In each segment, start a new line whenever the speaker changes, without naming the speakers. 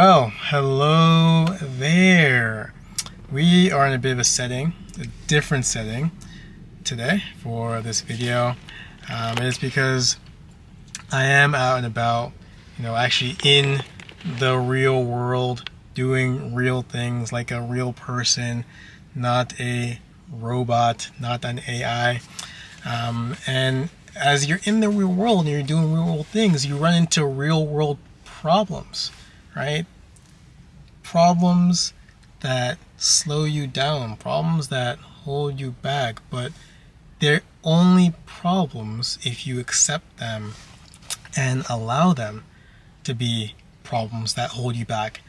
Well, hello there. We are in a bit of a different setting today for this video. It is because I am out and about, actually in the real world, doing real things like a real person, not a robot, not an AI. And as you're in the real world and you're doing real world things, you run into real world problems, right? Problems that slow you down, problems that hold you back, but they're only problems if you accept them and allow them to be problems that hold you back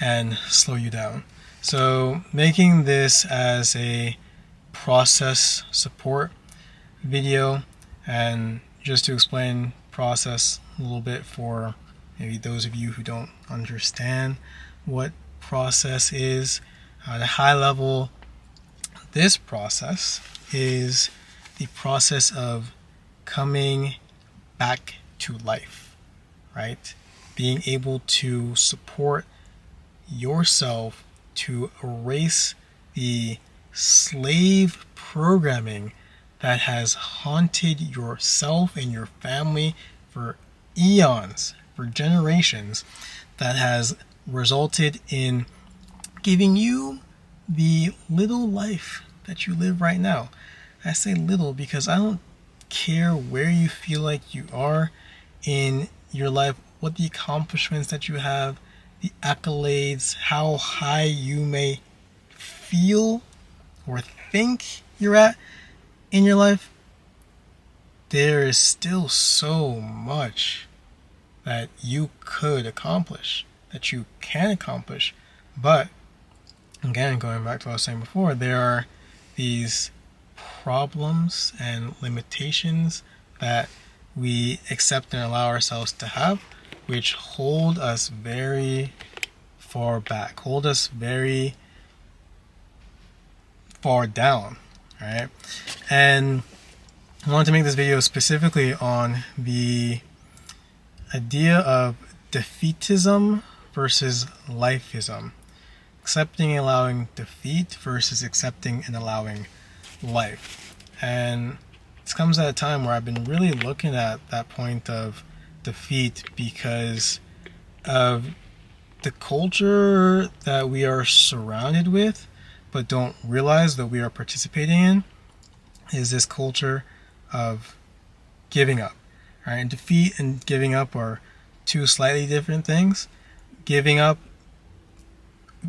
and slow you down. So making this as a process support video, and just to explain process a little bit for maybe those of you who don't understand what process is. At a high level, this process is the process of coming back to life, right? Being able to support yourself to erase the slave programming that has haunted yourself and your family for eons, for generations, that has resulted in giving you the little life that you live right now. I say little because I don't care where you feel like you are in your life, what the accomplishments that you have, the accolades, how high you may feel or think you're at in your life. There is still so much that you could accomplish, that you can accomplish. But again, going back to what I was saying before, there are these problems and limitations that we accept and allow ourselves to have, which hold us very far back, hold us very far down, right? And I wanted to make this video specifically on the idea of defeatism versus lifeism. Accepting and allowing defeat versus accepting and allowing life. And this comes at a time where I've been really looking at that point of defeat because of the culture that we are surrounded with but don't realize that we are participating in, is this culture of giving up. Right? And defeat and giving up are two slightly different things. Giving up,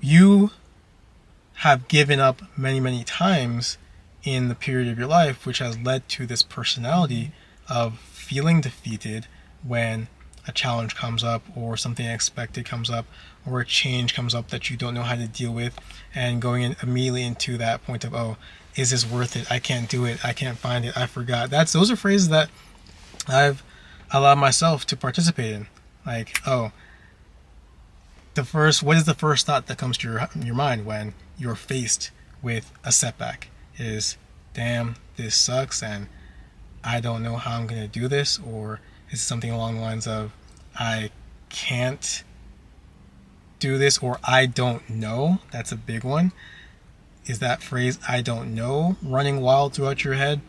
you have given up many, many times in the period of your life, which has led to this personality of feeling defeated when a challenge comes up or something unexpected comes up or a change comes up that you don't know how to deal with, and going in immediately into that point of, oh, is this worth it? I can't do it. I can't find it. I forgot. Those are phrases that I've allowed myself to participate in. Like, oh, what is the first thought that comes to your mind when you're faced with a setback? Is, damn, this sucks and I don't know how I'm going to do this? Or is it something along the lines of, I can't do this, or I don't know? That's a big one. Is that phrase, I don't know, running wild throughout your head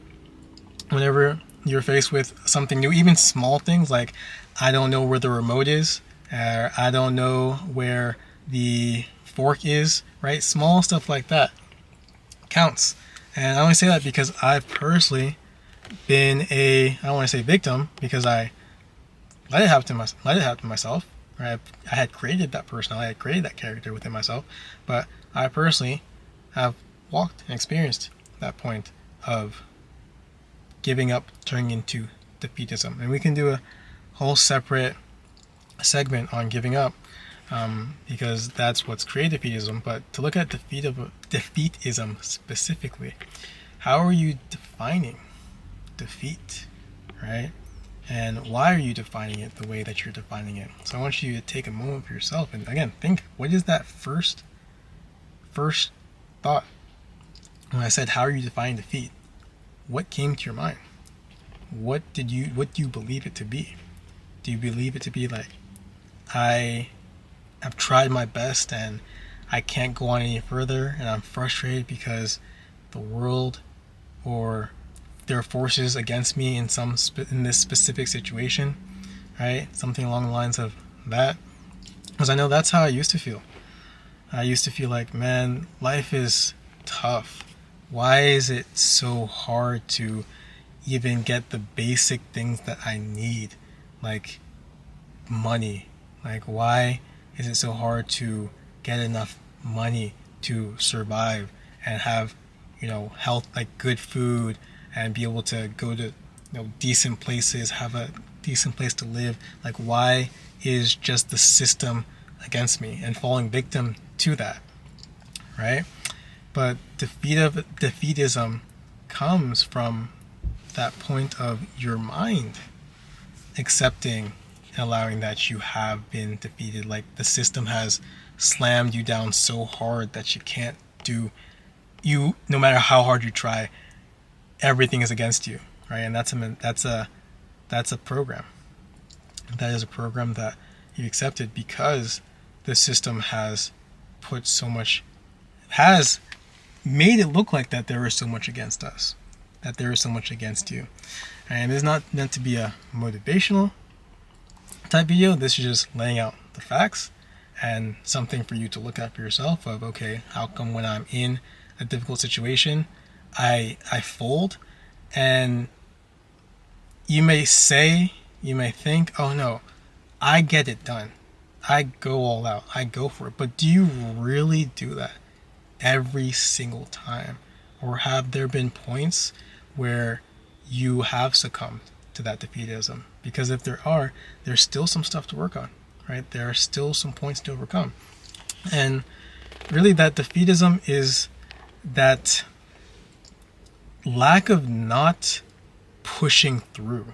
whenever you're faced with something new? Even small things like, I don't know where the remote is, or I don't know where the fork is, right? Small stuff like that counts. And I only say that because I've personally been I don't want to say victim, because I let it happen to myself. Right? I had created that personality, I had created that character within myself, but I personally have walked and experienced that point of giving up turning into defeatism. And we can do a whole separate segment on giving up, because that's what's created defeatism. But to look at defeatism specifically, how are you defining defeat, right? And why are you defining it the way that you're defining it? So I want you to take a moment for yourself and again think, what is that first thought when I said how are you defining defeat? What came to your mind? What do you believe it to be? Do you believe it to be like, I I've tried my best and I can't go on any further, and I'm frustrated because the world or there are forces against me in this specific situation, right? Something along the lines of that, because I know that's how I used to feel. I used to feel like, man, life is tough. Why is it so hard to even get the basic things that I need, like money? Like, why is it so hard to get enough money to survive and have, health, like good food, and be able to go to, decent places, have a decent place to live? Like, why is just the system against me and falling victim to that, right? But defeatism comes from that point of your mind accepting and allowing that you have been defeated. Like the system has slammed you down so hard that you can't do, no matter how hard you try, everything is against you, right? And that's a program. That is a program that you accepted because the system has has made it look like that there is so much against us, that there is so much against you. And it's not meant to be a motivational type video. This is just laying out the facts and something for you to look at for yourself of, okay, how come when I'm in a difficult situation, I fold? And you may think, oh no, I get it done. I go all out. I go for it. But do you really do that every single time? Or have there been points where you have succumbed to that defeatism? Because if there are, there's still some stuff to work on, right? There are still some points to overcome. And really that defeatism is that lack of not pushing through,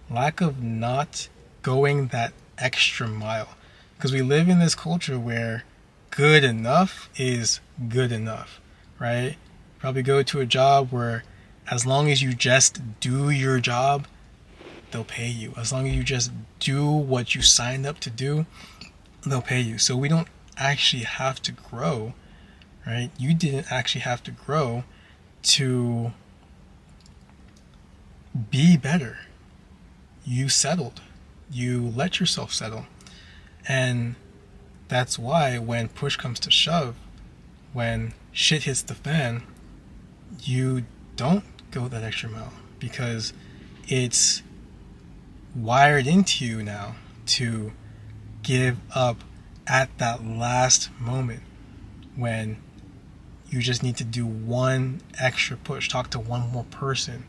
lack of not going that extra mile. Because we live in this culture where good enough is good enough, right? Probably go to a job where as long as you just do your job, they'll pay you. As long as you just do what you signed up to do, they'll pay you. So we don't actually have to grow, right? You didn't actually have to grow to be better. You settled. You let yourself settle. And that's why when push comes to shove, when shit hits the fan, you don't go that extra mile because it's wired into you now to give up at that last moment when you just need to do one extra push, talk to one more person,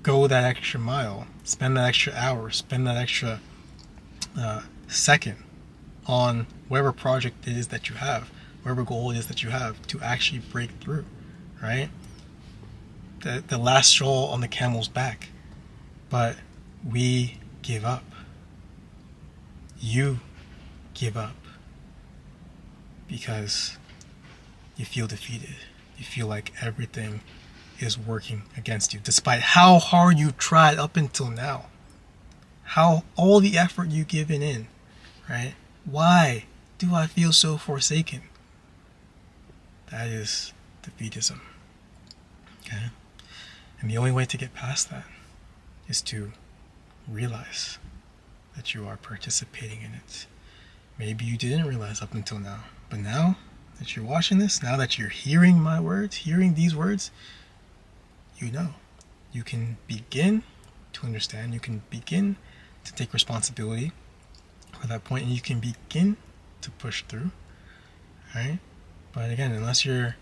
go that extra mile, spend that extra hour, spend that extra second on whatever project it is that you have, whatever goal it is that you have to actually break through, right? The last straw on the camel's back. But we give up. You give up because you feel defeated. You feel like everything is working against you, despite how hard you tried up until now, how all the effort you've given in, right? Why do I feel so forsaken? That is defeatism. Okay? And the only way to get past that is to realize that you are participating in it. Maybe you didn't realize up until now, but now that you're watching this, now that you're hearing my words, hearing these words, you know. You can begin to understand. You can begin to take responsibility for that point, and you can begin to push through, right? But again, unless you're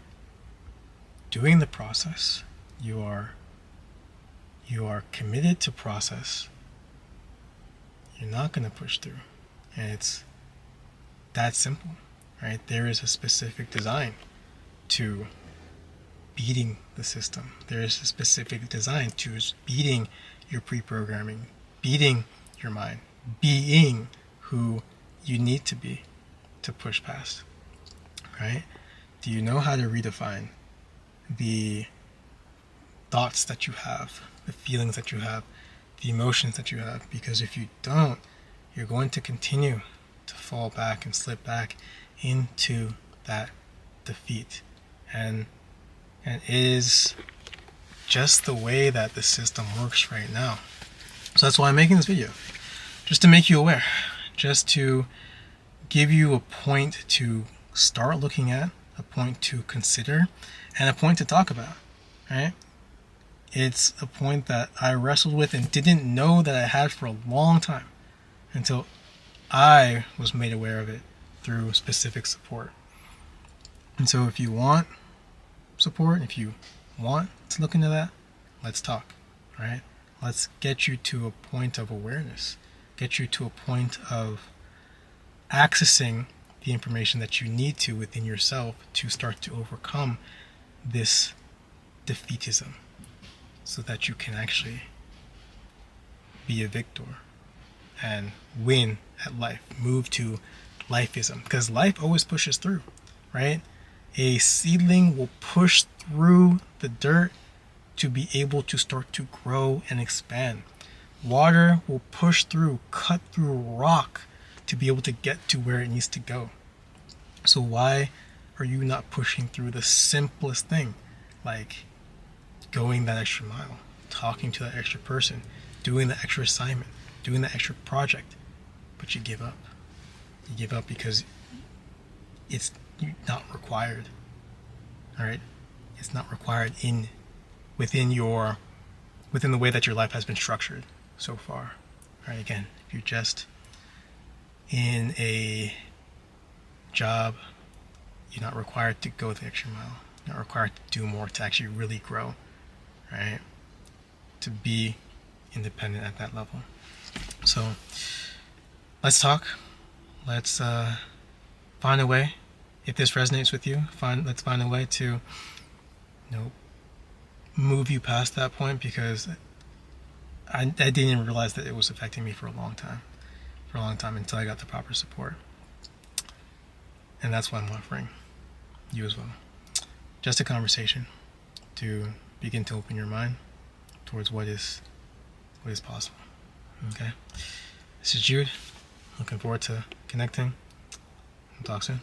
doing the process, you are committed to process, you're not going to push through. And it's that simple, right? There is a specific design to beating the system. There is a specific design to beating your pre-programming, beating your mind, being who you need to be to push past, right? Do you know how to redefine the thoughts that you have, the feelings that you have, the emotions that you have? Because if you don't, you're going to continue to fall back and slip back into that defeat. And it is just the way that the system works right now. So that's why I'm making this video, just to make you aware, just to give you a point to start looking at, a point to consider, and a point to talk about, right? It's a point that I wrestled with and didn't know that I had for a long time until I was made aware of it through specific support. And so if you want support, if you want to look into that, let's talk, right? Let's get you to a point of awareness, get you to a point of accessing the information that you need to within yourself to start to overcome this defeatism so that you can actually be a victor and win at life, move to lifeism, because life always pushes through, right? A seedling will push through the dirt to be able to start to grow and expand. Water will push through, cut through rock to be able to get to where it needs to go. So why are you not pushing through the simplest thing, like going that extra mile, talking to that extra person, doing the extra assignment, doing the extra project, but you give up? You give up because it's not required. All right, it's not required within the way that your life has been structured so far. All right, again, if you're just in a job, you're not required to go the extra mile. You're not required to do more to actually really grow, right? To be independent at that level. So let's talk. Let's find a way. If this resonates with you, let's find a way to, move you past that point, because I didn't even realize that it was affecting me for a long time until I got the proper support. And that's why I'm offering you as well. Just a conversation to begin to open your mind towards what is possible. Okay? This is Jude. Looking forward to connecting. We'll talk soon.